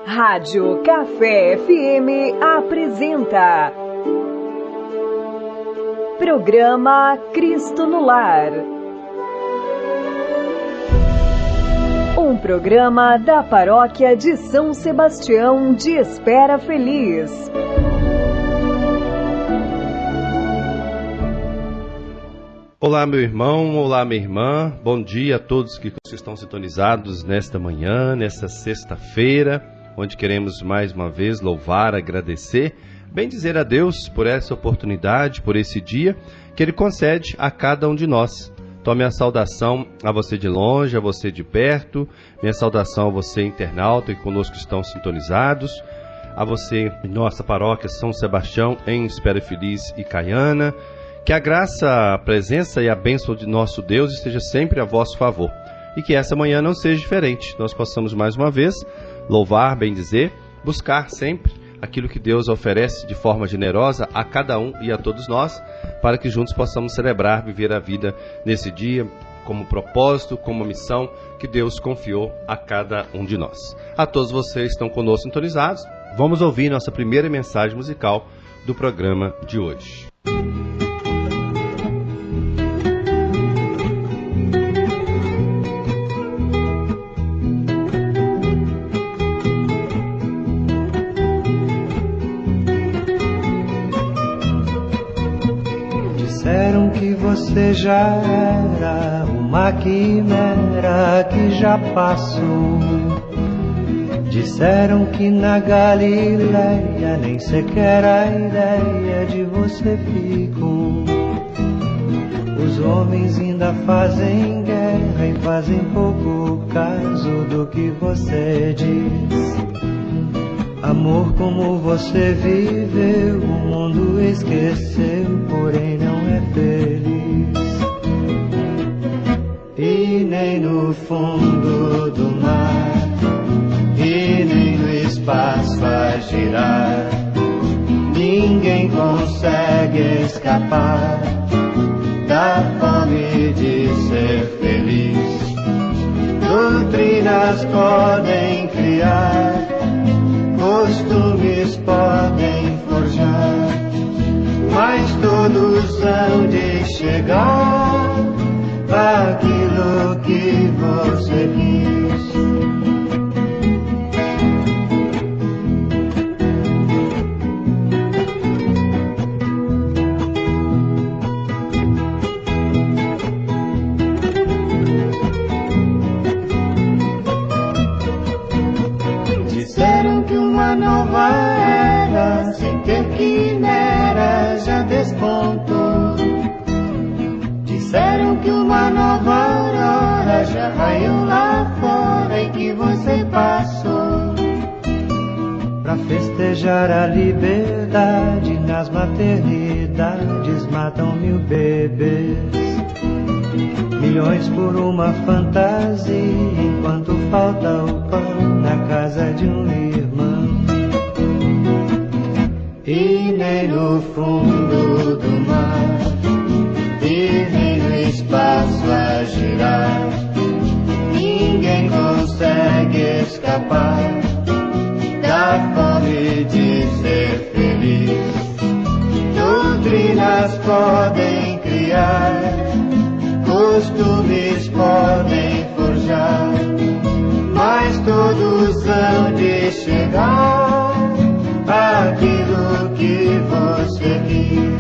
Rádio Café FM apresenta Programa Cristo no Lar. Um programa da Paróquia de São Sebastião de Espera Feliz. Olá, meu irmão, olá, minha irmã. Bom dia a todos que estão sintonizados nesta manhã, nesta sexta-feira, onde queremos mais uma vez louvar, agradecer, bendizer a Deus por essa oportunidade, por esse dia que Ele concede a cada um de nós. Tome a saudação a você de longe, a você de perto, minha saudação a você internauta que conosco estão sintonizados, a você em nossa paróquia São Sebastião em Espera Feliz e Caiana. Que a graça, a presença e a bênção de nosso Deus esteja sempre a vosso favor. E que essa manhã não seja diferente. Nós possamos mais uma vez louvar, bendizer, buscar sempre aquilo que Deus oferece de forma generosa a cada um e a todos nós, para que juntos possamos celebrar, viver a vida nesse dia como propósito, como missão que Deus confiou a cada um de nós. A todos vocês que estão conosco sintonizados, vamos ouvir nossa primeira mensagem musical do programa de hoje. Disseram que você já era uma quimera que já passou. Disseram que na Galileia nem sequer a ideia de você ficou. Os homens ainda fazem guerra e fazem pouco caso do que você diz. Amor como você viveu, o mundo esqueceu, porém não é feliz. E nem no fundo do mar, e nem no espaço a girar, ninguém consegue escapar da fome de ser feliz. Doutrinas podem criar, costumes podem forjar, mas todos hão de chegar àquilo que você quis. Disseram que uma nova era, sem ter quimera, já despontou. Disseram que uma nova aurora já raiou lá fora e que você passou. Pra festejar a liberdade, nas maternidades matam 1000 bebês. Milhões por uma fantasia, enquanto falta o pão na casa de um irmão. E nem no fundo do mar, e nem no espaço a girar, ninguém consegue escapar da fome de ser feliz. Doutrinas podem criar, costumes podem forjar, mas todos hão de chegar àquilo que você quis.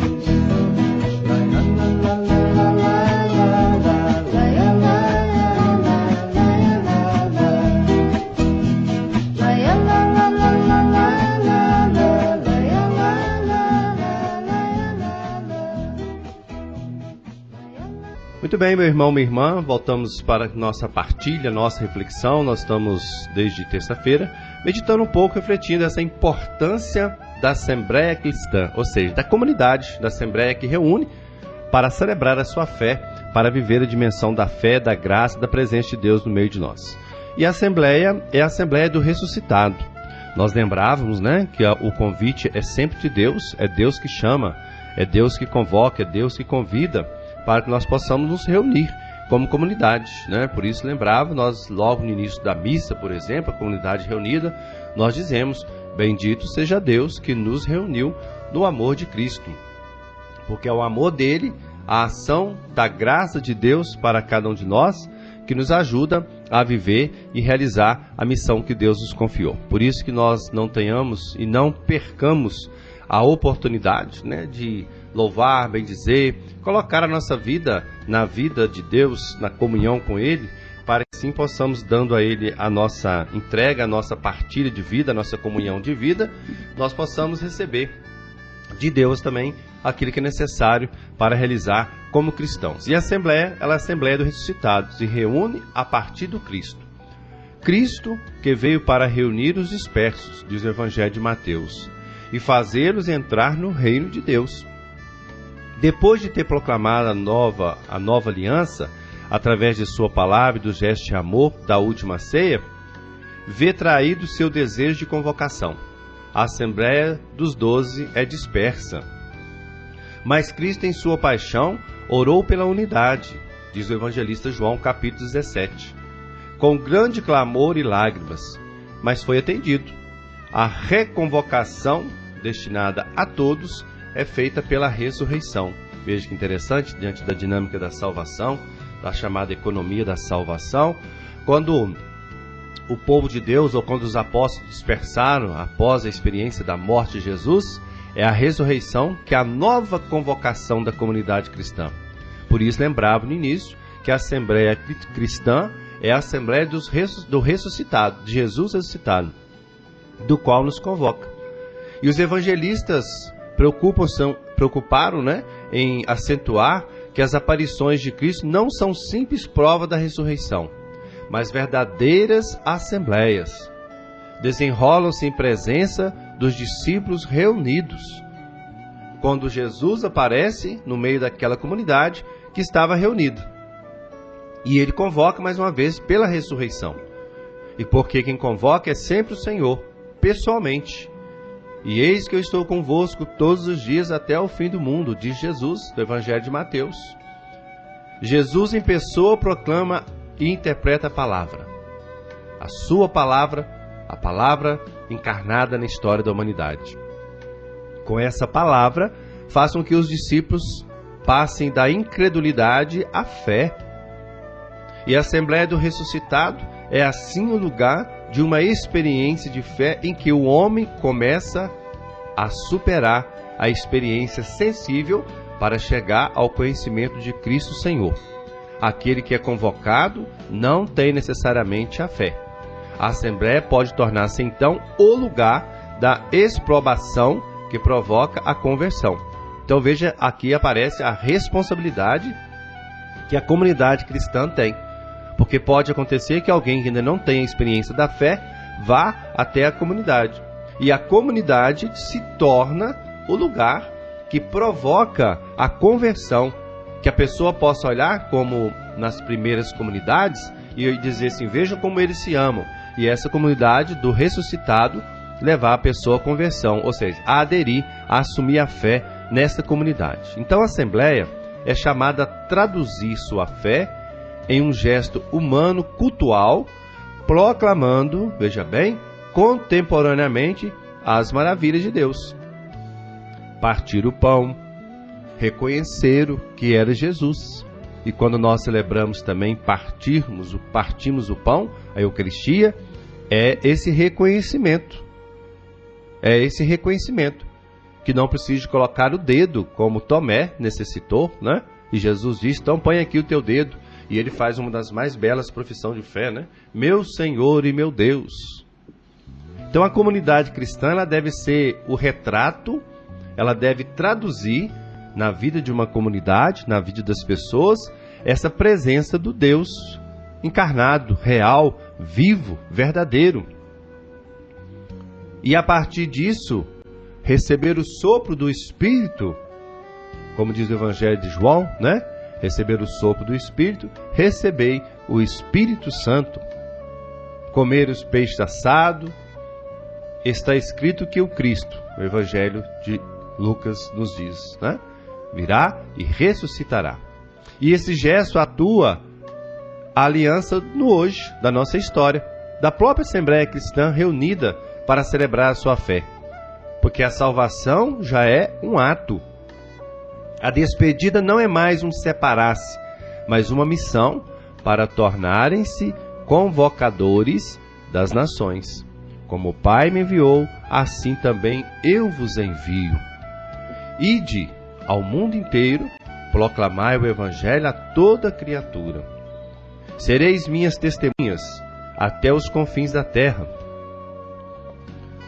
Muito bem, meu irmão, minha irmã, voltamos para nossa partilha, nossa reflexão. Nós estamos, desde terça-feira, meditando um pouco, refletindo essa importância da Assembleia Cristã, ou seja, da comunidade da Assembleia que reúne para celebrar a sua fé, para viver a dimensão da fé, da graça, da presença de Deus no meio de nós. E a Assembleia é a Assembleia do ressuscitado. Nós lembrávamos, que o convite é sempre de Deus, é Deus que chama, é Deus que convoca, é Deus que convida, para que nós possamos nos reunir como comunidade, né? Por isso lembrava, nós logo no início da missa, por exemplo, a comunidade reunida, nós dizemos: bendito seja Deus que nos reuniu no amor de Cristo. Porque é o amor dele, a ação da graça de Deus para cada um de nós, que nos ajuda a viver e realizar a missão que Deus nos confiou. Por isso que nós não tenhamos e não percamos a oportunidade, né, de louvar, bendizer, colocar a nossa vida na vida de Deus, na comunhão com Ele, para que assim possamos, dando a Ele a nossa entrega, a nossa partilha de vida, a nossa comunhão de vida, nós possamos receber de Deus também aquilo que é necessário para realizar como cristãos. E a Assembleia, ela é a Assembleia do Ressuscitado, se reúne a partir do Cristo. Cristo que veio para reunir os dispersos, diz o Evangelho de Mateus, e fazê-los entrar no reino de Deus. Depois de ter proclamado a nova aliança, através de sua palavra e do gesto de amor da última ceia, vê traído seu desejo de convocação. A Assembleia dos 12 é dispersa. Mas Cristo, em sua paixão, orou pela unidade, diz o evangelista João, capítulo 17, com grande clamor e lágrimas, mas foi atendido. A reconvocação, destinada a todos, é feita pela ressurreição. Veja que interessante, diante da dinâmica da salvação, da chamada economia da salvação, quando o povo de Deus, ou quando os apóstolos dispersaram após a experiência da morte de Jesus, é a ressurreição que é a nova convocação da comunidade cristã. Por isso lembrava no início que a Assembleia Cristã é a Assembleia do ressuscitado, de Jesus ressuscitado, do qual nos convoca. E os evangelistas preocuparam, né, em acentuar que as aparições de Cristo não são simples prova da ressurreição, mas verdadeiras assembleias. Desenrolam-se em presença dos discípulos reunidos, quando Jesus aparece no meio daquela comunidade que estava reunida. E ele convoca mais uma vez pela ressurreição. E porque quem convoca é sempre o Senhor, pessoalmente. E eis que eu estou convosco todos os dias até o fim do mundo, diz Jesus, do Evangelho de Mateus. Jesus em pessoa proclama e interpreta a palavra. A sua palavra, a palavra encarnada na história da humanidade. Com essa palavra, façam que os discípulos passem da incredulidade à fé. E a Assembleia do Ressuscitado é assim o lugar de uma experiência de fé em que o homem começa a superar a experiência sensível para chegar ao conhecimento de Cristo Senhor. Aquele que é convocado não tem necessariamente a fé. A Assembleia pode tornar-se então o lugar da exprobação que provoca a conversão. Então veja, aqui aparece a responsabilidade que a comunidade cristã tem. Porque pode acontecer que alguém que ainda não tenha a experiência da fé vá até a comunidade. E a comunidade se torna o lugar que provoca a conversão. Que a pessoa possa olhar como nas primeiras comunidades e dizer assim, vejam como eles se amam. E essa comunidade do ressuscitado levar a pessoa à conversão, ou seja, a aderir, a assumir a fé nessa comunidade. Então a Assembleia é chamada a traduzir sua fé em um gesto humano cultual, proclamando, veja bem, contemporaneamente as maravilhas de Deus. Partir o pão, reconhecer o que era Jesus. E quando nós celebramos também partimos o pão, a Eucaristia, é esse reconhecimento. É esse reconhecimento que não precisa de colocar o dedo, como Tomé necessitou, né? E Jesus disse, então põe aqui o teu dedo. E ele faz uma das mais belas profissões de fé, né? Meu Senhor e meu Deus. Então a comunidade cristã, ela deve ser o retrato, ela deve traduzir na vida de uma comunidade, na vida das pessoas, essa presença do Deus encarnado, real, vivo, verdadeiro. E a partir disso, receber o sopro do Espírito, como diz o Evangelho de João, né? Receber o sopro do Espírito, recebei o Espírito Santo. Comer os peixes assados, está escrito que o Cristo, o Evangelho de Lucas nos diz, né? Virá e ressuscitará. E esse gesto atua a aliança no hoje, da nossa história, da própria Assembleia Cristã reunida para celebrar a sua fé. Porque a salvação já é um ato. A despedida não é mais um separar-se, mas uma missão para tornarem-se convocadores das nações. Como o Pai me enviou, assim também eu vos envio. Ide ao mundo inteiro, proclamai o Evangelho a toda criatura. Sereis minhas testemunhas até os confins da terra.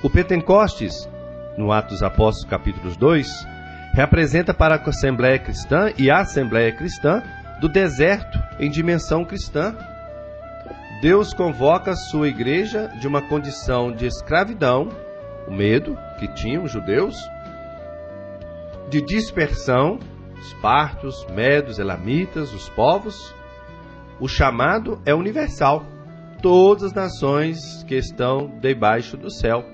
O Pentecostes, no Atos dos Apóstolos, capítulo 2, representa para a Assembleia Cristã e a Assembleia Cristã do deserto em dimensão cristã. Deus convoca a sua igreja de uma condição de escravidão, o medo que tinham os judeus, de dispersão, os partos, medos, elamitas, os povos. O chamado é universal, todas as nações que estão debaixo do céu.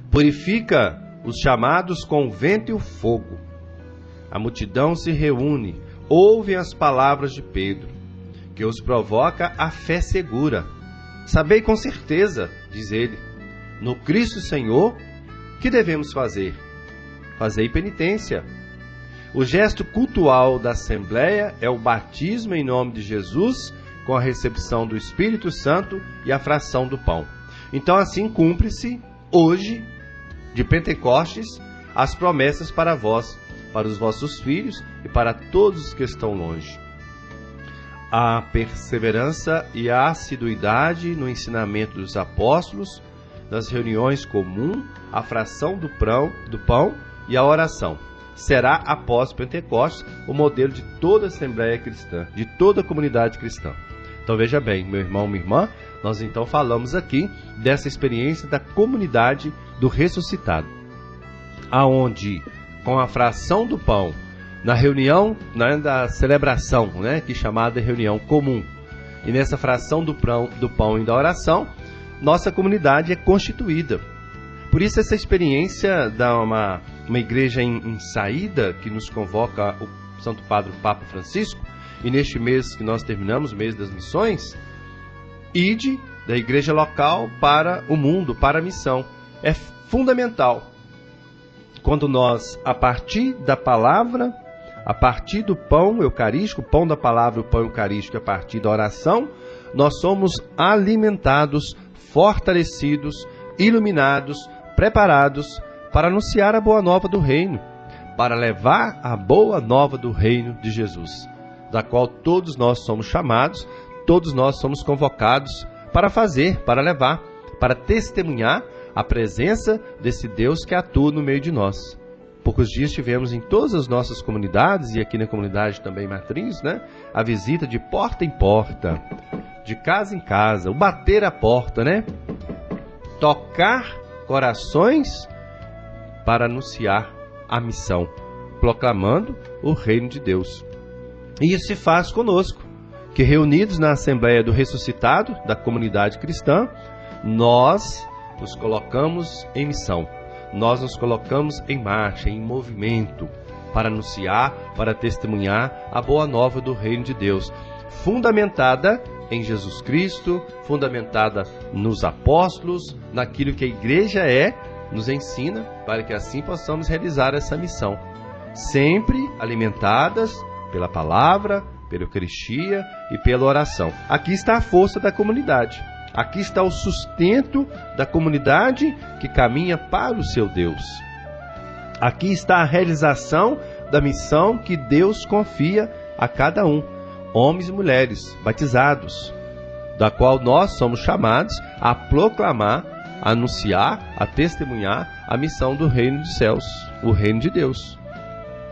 Purifica os chamados com o vento e o fogo. A multidão se reúne, ouve as palavras de Pedro, que os provoca a fé segura. Sabei com certeza, diz ele, no Cristo Senhor, que devemos fazer? Fazei penitência. O gesto cultual da Assembleia é o batismo em nome de Jesus, com a recepção do Espírito Santo e a fração do pão. Então assim cumpre-se, hoje, de Pentecostes, as promessas para vós, para os vossos filhos e para todos os que estão longe. A perseverança e a assiduidade no ensinamento dos apóstolos, nas reuniões comuns, a fração do pão e a oração. Será, após Pentecostes, o modelo de toda a Assembleia Cristã, de toda a comunidade cristã. Então veja bem, meu irmão, minha irmã, nós então falamos aqui dessa experiência da comunidade do ressuscitado, aonde com a fração do pão, na reunião, da celebração, que é chamada reunião comum, e nessa fração do pão e da oração, nossa comunidade é constituída. Por isso essa experiência da uma igreja em saída, que nos convoca o Santo Padre o Papa Francisco, e neste mês que nós terminamos, o mês das missões, ide da igreja local para o mundo, para a missão. É fundamental. Quando nós, a partir da palavra, a partir do pão eucarístico, o pão da palavra, o pão eucarístico, a partir da oração, nós somos alimentados, fortalecidos, iluminados, preparados para anunciar a boa nova do reino, para levar a boa nova do reino de Jesus, da qual todos nós somos chamados, todos nós somos convocados para fazer, para levar, para testemunhar a presença desse Deus que atua no meio de nós. Poucos dias tivemos em todas as nossas comunidades, e aqui na comunidade também matriz, a visita de porta em porta, de casa em casa, o bater a porta, tocar corações para anunciar a missão, proclamando o reino de Deus. E isso se faz conosco, que reunidos na Assembleia do Ressuscitado, da comunidade cristã, nós nos colocamos em missão, nós nos colocamos em marcha, em movimento, para anunciar, para testemunhar a boa nova do reino de Deus, fundamentada em Jesus Cristo, fundamentada nos apóstolos, naquilo que a igreja nos ensina, para que assim possamos realizar essa missão, sempre alimentadas pela palavra, pela Eucaristia e pela oração. Aqui está a força da comunidade. Aqui está o sustento da comunidade que caminha para o seu Deus. Aqui está a realização da missão que Deus confia a cada um, homens e mulheres batizados, da qual nós somos chamados a proclamar, a anunciar, a testemunhar a missão do reino dos céus, o reino de Deus.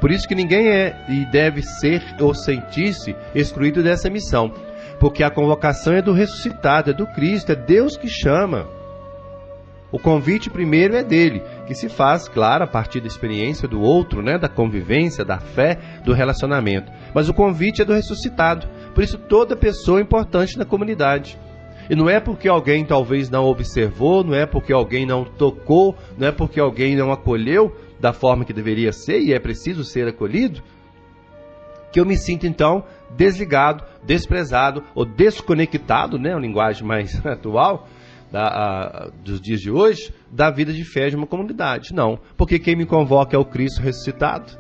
Por isso que ninguém e deve ser ou sentir-se excluído dessa missão, porque a convocação é do ressuscitado, é do Cristo, é Deus que chama. O convite primeiro é dele, que se faz, claro, a partir da experiência do outro, da convivência, da fé, do relacionamento. Mas o convite é do ressuscitado, por isso toda pessoa é importante na comunidade. E não é porque alguém talvez não observou, não é porque alguém não tocou, não é porque alguém não acolheu da forma que deveria ser, e é preciso ser acolhido, que eu me sinto então desligado, desprezado ou desconectado, né, uma linguagem mais atual dos dias de hoje, da vida de fé de uma comunidade. Não, porque quem me convoca é o Cristo ressuscitado,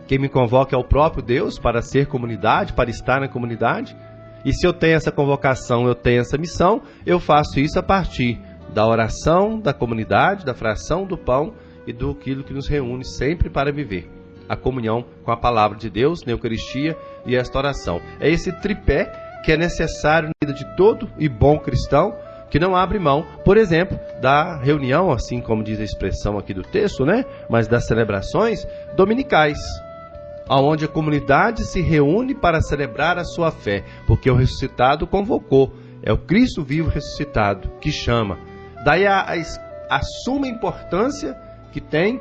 quem me convoca é o próprio Deus para ser comunidade, para estar na comunidade. E se eu tenho essa convocação, eu tenho essa missão, eu faço isso a partir da oração, da comunidade, da fração do pão e do aquilo que nos reúne sempre para viver a comunhão com a palavra de Deus, na Eucaristia e esta oração. É esse tripé que é necessário na vida de todo e bom cristão, que não abre mão, por exemplo, da reunião, assim como diz a expressão aqui do texto, né? Mas das celebrações dominicais, onde a comunidade se reúne para celebrar a sua fé, porque o ressuscitado convocou, é o Cristo vivo ressuscitado que chama. Daí a suma importância que tem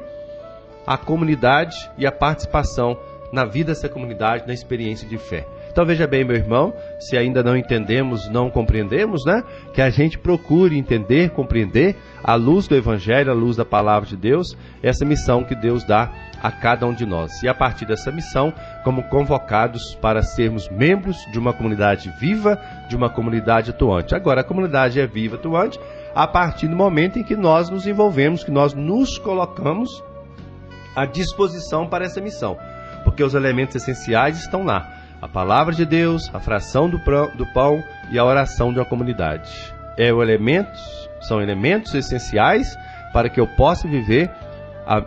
a comunidade e a participação na vida dessa comunidade, na experiência de fé. Então veja bem, meu irmão, se ainda não entendemos, não compreendemos, né? Que a gente procure entender, compreender, à luz do Evangelho, à luz da Palavra de Deus, essa missão que Deus dá a cada um de nós. E a partir dessa missão, como convocados para sermos membros de uma comunidade viva, de uma comunidade atuante. Agora, a comunidade é viva, atuante, a partir do momento em que nós nos envolvemos, que nós nos colocamos à disposição para essa missão. Porque os elementos essenciais estão lá. A palavra de Deus, a fração do pão e a oração de uma comunidade. São elementos essenciais para que eu possa viver,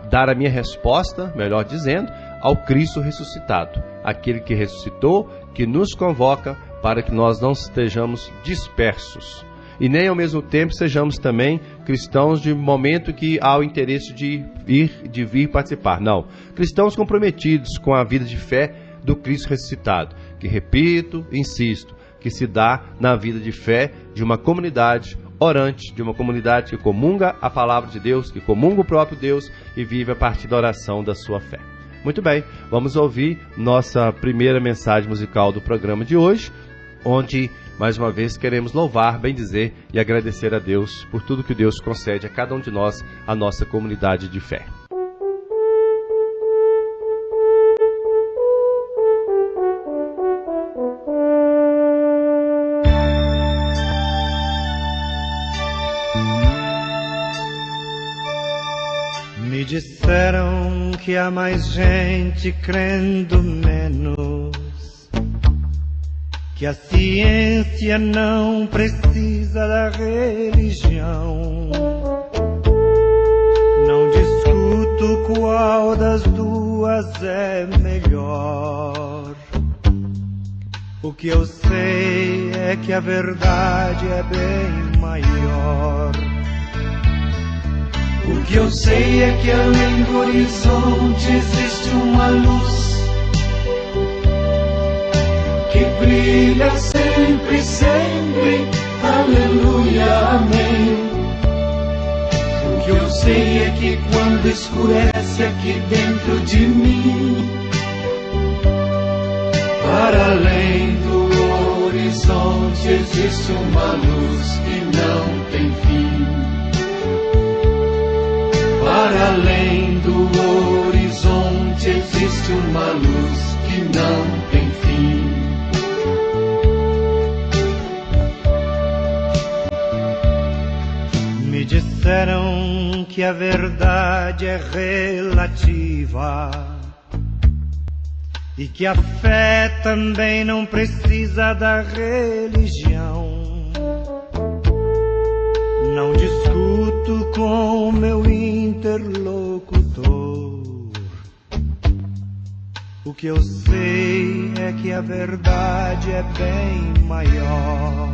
dar a minha resposta, melhor dizendo, ao Cristo ressuscitado. Aquele que ressuscitou, que nos convoca para que nós não estejamos dispersos. E nem ao mesmo tempo sejamos também cristãos de momento que há o interesse de vir participar. Não. Cristãos comprometidos com a vida de fé do Cristo ressuscitado, que repito, insisto, que se dá na vida de fé de uma comunidade orante, de uma comunidade que comunga a palavra de Deus, que comunga o próprio Deus e vive a partir da oração da sua fé. Muito bem, vamos ouvir nossa primeira mensagem musical do programa de hoje, onde, mais uma vez, queremos louvar, bendizer e agradecer a Deus por tudo que Deus concede a cada um de nós, a nossa comunidade de fé. Me disseram que há mais gente crendo menos, que a ciência não precisa da religião. Não discuto qual das duas é melhor. O que eu sei é que a verdade é bem maior. O que eu sei é que além do horizonte existe uma luz que brilha sempre, sempre, aleluia, amém. O que eu sei é que quando escurece aqui dentro de mim, para além do horizonte existe uma luz que não tem fim. Para além do horizonte existe uma luz que não tem fim. Me disseram que a verdade é relativa e que a fé também não precisa da religião. Não discuto com meu interlocutor. O que eu sei é que a verdade é bem maior.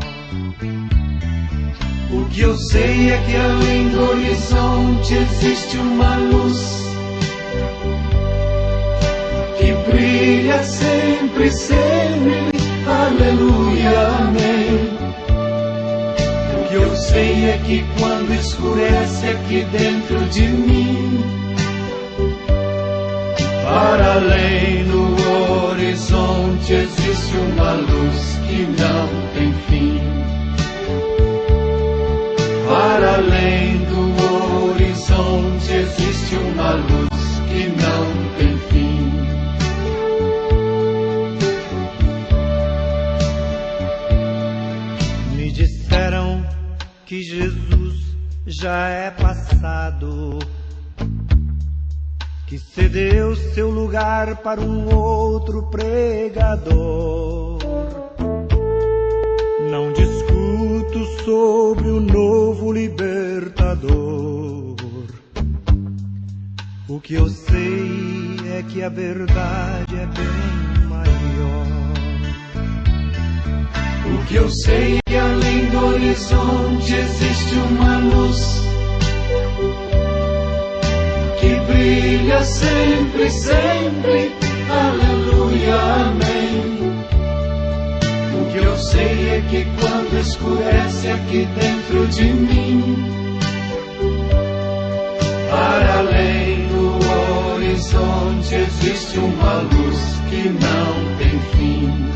O que eu sei é que além do horizonte existe uma luz que brilha sempre, sempre, aleluia, amém. O que eu sei é que quando escurece aqui dentro de mim, para além do horizonte existe uma luz que não tem fim. Para além do horizonte existe uma luz que não tem fim. que Jesus já é passado, que cedeu seu lugar para um outro pregador. Não discuto sobre o novo libertador. O que eu sei é que a verdade é bem maior. O que eu sei é que além do horizonte existe uma luz que brilha sempre, sempre, aleluia, amém. O que eu sei é que quando escurece aqui dentro de mim, para além do horizonte existe uma luz que não tem fim.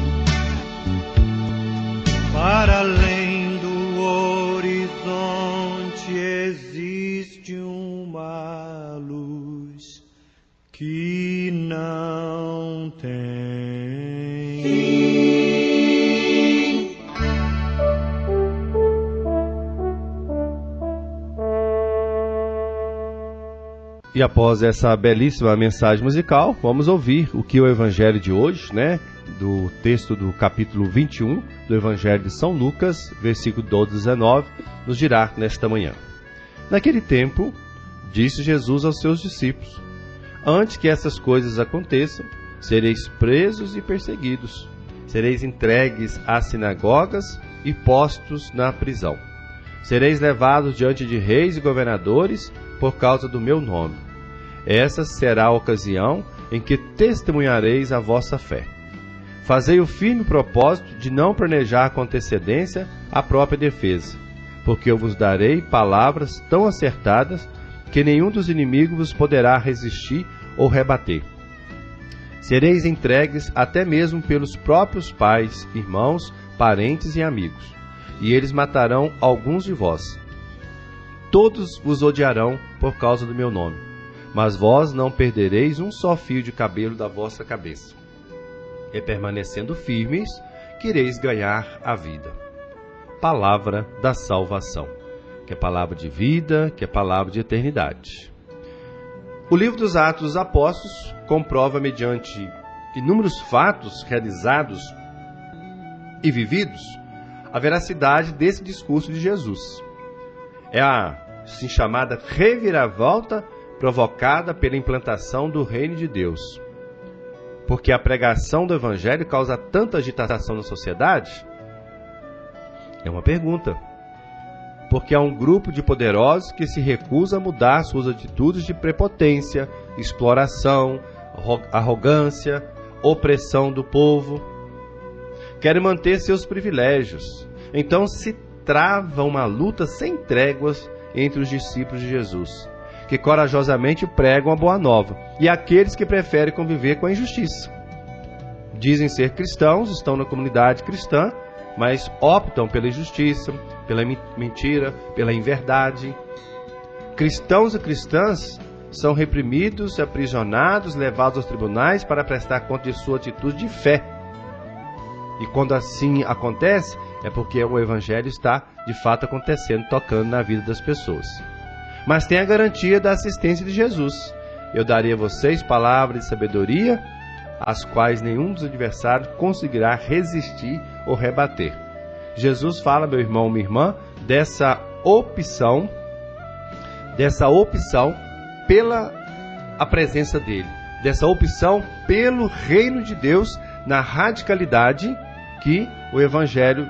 Para além do horizonte existe uma luz que não tem fim. E após essa belíssima mensagem musical, vamos ouvir o que o Evangelho de hoje, do texto do capítulo 21 do Evangelho de São Lucas, versículo 12 a 19, nos dirá nesta manhã. Naquele tempo, disse Jesus aos seus discípulos: antes que essas coisas aconteçam, sereis presos e perseguidos, sereis entregues às sinagogas e postos na prisão. Sereis levados diante de reis e governadores por causa do meu nome. Essa será a ocasião em que testemunhareis a vossa fé. Fazei o firme propósito de não planejar com antecedência a própria defesa, porque eu vos darei palavras tão acertadas que nenhum dos inimigos vos poderá resistir ou rebater. Sereis entregues até mesmo pelos próprios pais, irmãos, parentes e amigos, e eles matarão alguns de vós. Todos vos odiarão por causa do meu nome, mas vós não perdereis um só fio de cabelo da vossa cabeça. E permanecendo firmes, quereis ganhar a vida. Palavra da salvação, que é palavra de vida, que é palavra de eternidade. O livro dos Atos dos Apóstolos comprova, mediante inúmeros fatos realizados e vividos, a veracidade desse discurso de Jesus. É a assim chamada reviravolta provocada pela implantação do reino de Deus. Porque a pregação do Evangelho causa tanta agitação na sociedade? É uma pergunta. Porque há um grupo de poderosos que se recusa a mudar suas atitudes de prepotência, exploração, arrogância, opressão do povo. Querem manter seus privilégios. Então se trava uma luta sem tréguas entre os discípulos de Jesus, que corajosamente pregam a boa nova, e aqueles que preferem conviver com a injustiça. Dizem ser cristãos, estão na comunidade cristã, mas optam pela injustiça, pela mentira, pela inverdade. Cristãos e cristãs são reprimidos, aprisionados, levados aos tribunais para prestar conta de sua atitude de fé. E quando assim acontece, é porque o Evangelho está, de fato, acontecendo, tocando na vida das pessoas. Mas tem a garantia da assistência de Jesus. Eu darei a vocês palavras de sabedoria, as quais nenhum dos adversários conseguirá resistir ou rebater. Jesus fala, meu irmão, minha irmã, dessa opção pela a presença dele, dessa opção pelo reino de Deus na radicalidade que o Evangelho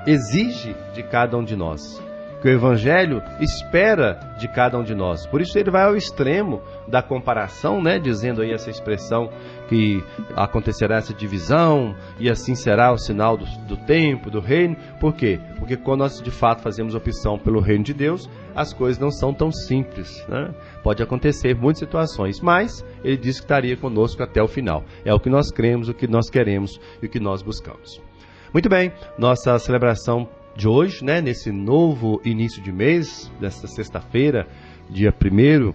exige de cada um de nós, que o Evangelho espera de cada um de nós. Por isso ele vai ao extremo da comparação, dizendo aí essa expressão que acontecerá essa divisão e assim será o sinal do tempo, do reino. Por quê? Porque quando nós de fato fazemos opção pelo reino de Deus, as coisas não são tão simples, Pode acontecer muitas situações, mas ele disse que estaria conosco até o final. É o que nós cremos, o que nós queremos e o que nós buscamos. Muito bem, nossa celebração de hoje, nesse novo início de mês, desta sexta-feira, dia 1º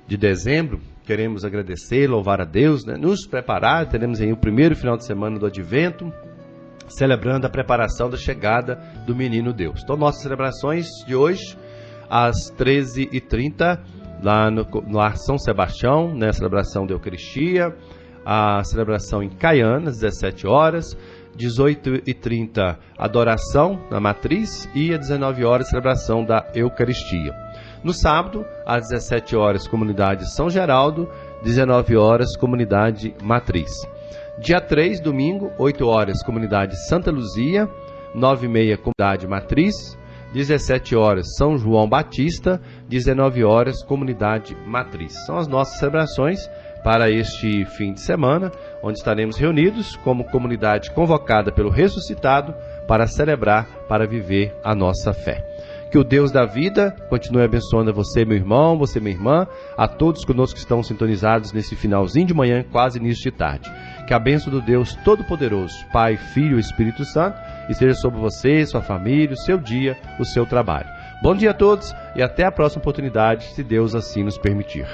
de dezembro, queremos agradecer, louvar a Deus, nos preparar. Teremos aí o primeiro final de semana do Advento, celebrando a preparação da chegada do Menino Deus. Então, nossas celebrações de hoje, às 13h30, lá no Lar São Sebastião, né, a celebração da Eucaristia, a celebração em Caiana, às 17 horas, 18h30, adoração na Matriz e às 19 horas, celebração da Eucaristia. No sábado, às 17 horas, comunidade São Geraldo, 19 horas, comunidade Matriz. Dia 3, domingo, 8 horas, comunidade Santa Luzia, 9h30, comunidade Matriz, 17 horas, São João Batista, 19 horas, comunidade Matriz. São as nossas celebrações para este fim de semana, onde estaremos reunidos como comunidade convocada pelo ressuscitado para celebrar, para viver a nossa fé. Que o Deus da vida continue abençoando a você, meu irmão, você, minha irmã, a todos conosco que estão sintonizados nesse finalzinho de manhã, quase início de tarde. Que a bênção do Deus Todo-Poderoso, Pai, Filho e Espírito Santo, esteja sobre você, sua família, o seu dia, o seu trabalho. Bom dia a todos e até a próxima oportunidade, se Deus assim nos permitir.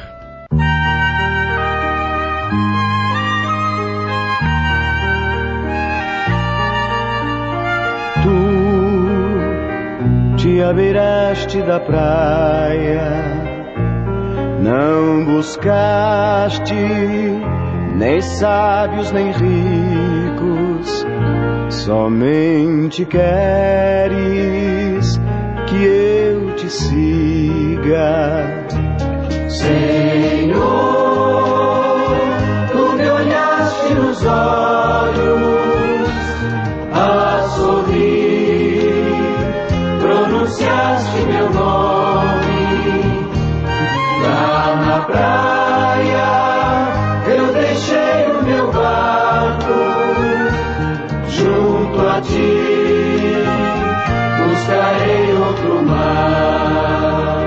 Te abeiraste da praia, não buscaste nem sábios nem ricos, somente queres que eu te siga. Senhor, tu me olhaste nos olhos a sorrir, pronunciaste meu nome. Lá na praia eu deixei o meu barco, junto a ti buscarei outro mar.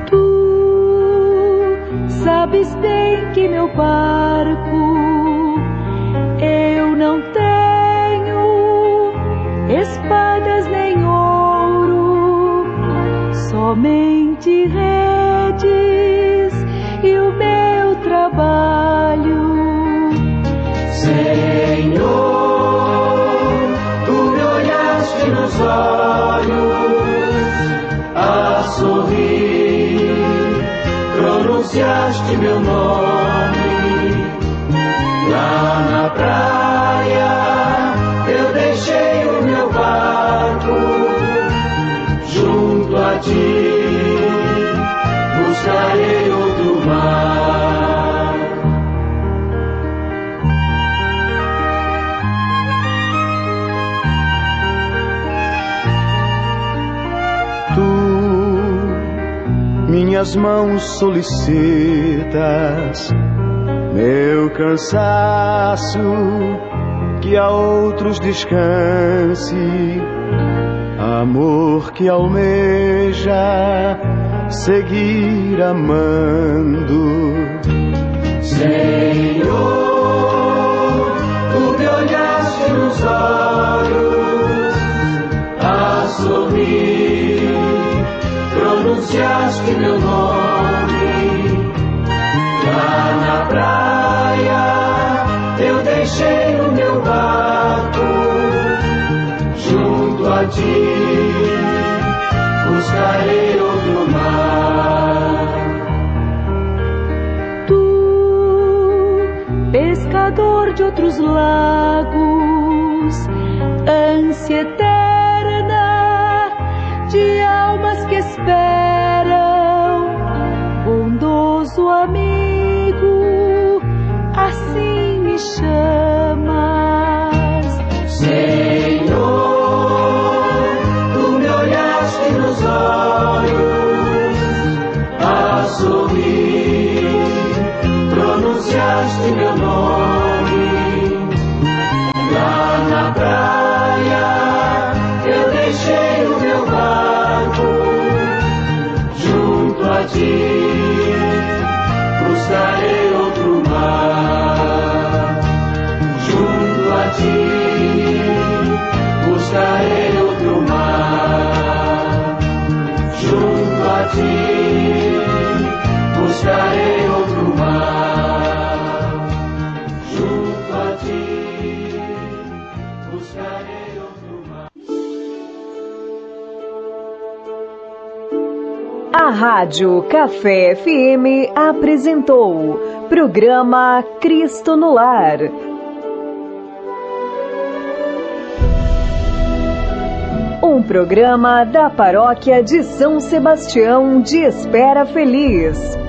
Tu sabes bem que meu barco eu não tenho espadas nem ouro, somente redes e o meu trabalho. Senhor, tu me olhaste nos olhos a sorrir, pronunciaste meu nome. Lá na praia eu deixei o meu barco, junto a ti buscarei outro mar. Tu minhas mãos solicitas, meu cansaço que a outros descanse, amor que almeja seguir amando. Senhor, tu me olhaste nos olhos a sorrir, pronunciaste meu nome. Lá na praia eu deixei o meu barco, junto a ti buscarei outro mar. Tu, pescador de outros lagos, ânsia eterna de almas que esperam, bondoso amigo, assim me chamas. Senhor, tu me olhaste nos olhos a sorrir, pronunciaste meu nome. Lá na praia eu deixei o meu barco, junto a ti buscarei outro mar. Junto a ti buscarei outro mar. Junto a ti buscarei outro mar. Junto a ti A Rádio Café FM apresentou programa Cristo no Lar. Um programa da Paróquia de São Sebastião de Espera Feliz.